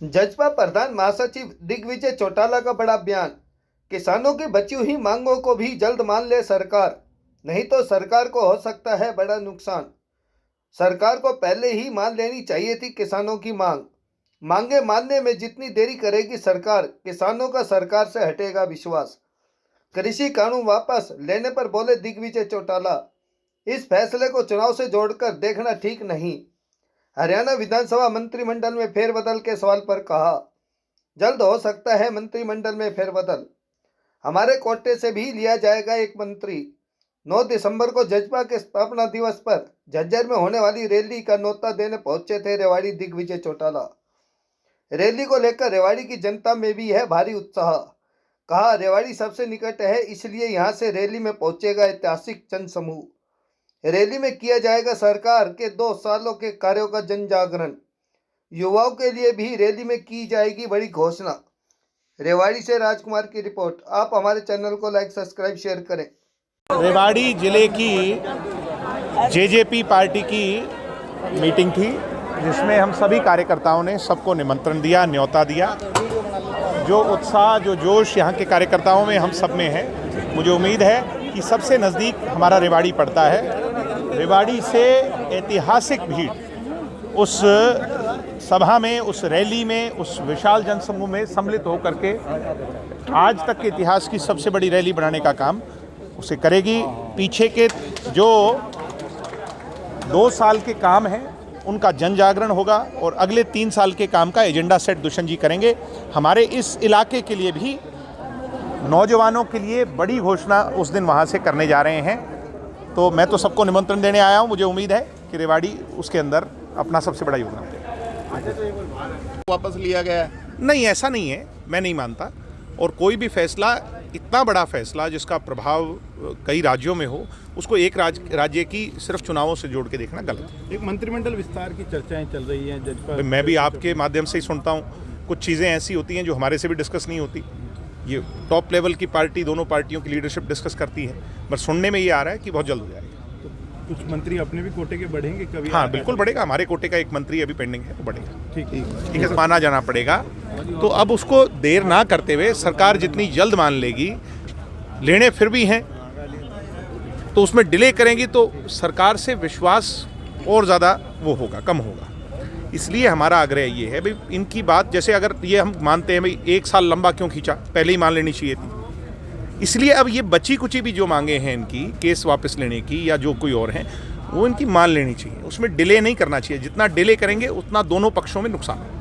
जजपा प्रधान महासचिव दिग्विजय चौटाला का बड़ा बयान। किसानों की बची हुई मांगों को भी जल्द मान ले सरकार, नहीं तो सरकार को हो सकता है बड़ा नुकसान। सरकार को पहले ही मान लेनी चाहिए थी किसानों की मांगे मानने में जितनी देरी करेगी सरकार, किसानों का सरकार से हटेगा विश्वास। कृषि कानून वापस लेने पर बोले दिग्विजय चौटाला, इस फैसले को चुनाव से जोड़कर देखना ठीक नहीं। हरियाणा विधानसभा मंत्रिमंडल में फेरबदल के सवाल पर कहा, जल्द हो सकता है मंत्रिमंडल में फेरबदल, हमारे कोटे से भी लिया जाएगा एक मंत्री। 9 दिसंबर को जजपा के स्थापना दिवस पर झज्जर में होने वाली रैली का न्योता देने पहुंचे थे रेवाड़ी दिग्विजय चौटाला। रैली को लेकर रेवाड़ी की जनता में भी है भारी उत्साह। कहा, रेवाड़ी सबसे निकट है, इसलिए यहां से रैली में पहुंचेगा ऐतिहासिक जन समूह। रैली में किया जाएगा सरकार के 2 सालों के कार्यों का जन जागरण। युवाओं के लिए भी रैली में की जाएगी बड़ी घोषणा। रेवाड़ी से राजकुमार की रिपोर्ट। आप हमारे चैनल को लाइक, सब्सक्राइब, शेयर करें। रेवाड़ी जिले की जेजेपी पार्टी की मीटिंग थी, जिसमें हम सभी कार्यकर्ताओं ने सबको निमंत्रण दिया, न्योता दिया। जो उत्साह, जो जोश यहाँ के कार्यकर्ताओं में, हम सब में है। मुझे उम्मीद है कि सबसे नज़दीक हमारा रेवाड़ी पड़ता है। रेवाड़ी से ऐतिहासिक भीड़ उस सभा में, उस रैली में, उस विशाल जनसमूह में सम्मिलित होकर के आज तक के इतिहास की सबसे बड़ी रैली बनाने का काम उसे करेगी। पीछे के जो 2 साल के काम हैं उनका जन जागरण होगा और अगले 3 साल के काम का एजेंडा सेट दुष्यंत जी करेंगे। हमारे इस इलाके के लिए भी, नौजवानों के लिए बड़ी घोषणा उस दिन वहाँ से करने जा रहे हैं। तो मैं तो सबको निमंत्रण देने आया हूँ। मुझे उम्मीद है कि रेवाड़ी उसके अंदर अपना सबसे बड़ा योगदान देगा। वापस लिया गया है? नहीं, ऐसा नहीं है, मैं नहीं मानता। और कोई भी फैसला, इतना बड़ा फैसला जिसका प्रभाव कई राज्यों में हो, उसको एक राज्य की सिर्फ चुनावों से जोड़ के देखना गलत है। एक मंत्रिमंडल विस्तार की चर्चाएं चल रही हैं जजपा। मैं भी आपके माध्यम से ही सुनता हूँ। कुछ चीज़ें ऐसी होती हैं जो हमारे से भी डिस्कस नहीं होती। ये टॉप लेवल की पार्टी, दोनों पार्टियों की लीडरशिप डिस्कस करती है, पर सुनने में ये आ रहा है कि बहुत जल्द हो जाएगा। तो कुछ मंत्री अपने भी कोटे के बढ़ेंगे कभी? हाँ, बिल्कुल बढ़ेगा। हमारे कोटे का एक मंत्री अभी पेंडिंग है, तो बढ़ेगा। ठीक है, माना जाना पड़ेगा। तो अब उसको देर ना करते हुए सरकार जितनी जल्द मान लेगी, लेने फिर भी हैं, तो उसमें डिले करेंगी तो सरकार से विश्वास और ज़्यादा वो होगा, कम होगा। इसलिए हमारा आग्रह ये है भाई, इनकी बात, जैसे अगर ये हम मानते हैं भाई 1 साल लंबा क्यों खींचा, पहले ही मान लेनी चाहिए थी। इसलिए अब ये बची कुची भी जो मांगे हैं इनकी, केस वापस लेने की या जो कोई और हैं, वो इनकी मान लेनी चाहिए। उसमें डिले नहीं करना चाहिए। जितना डिले करेंगे उतना दोनों पक्षों में नुकसान है।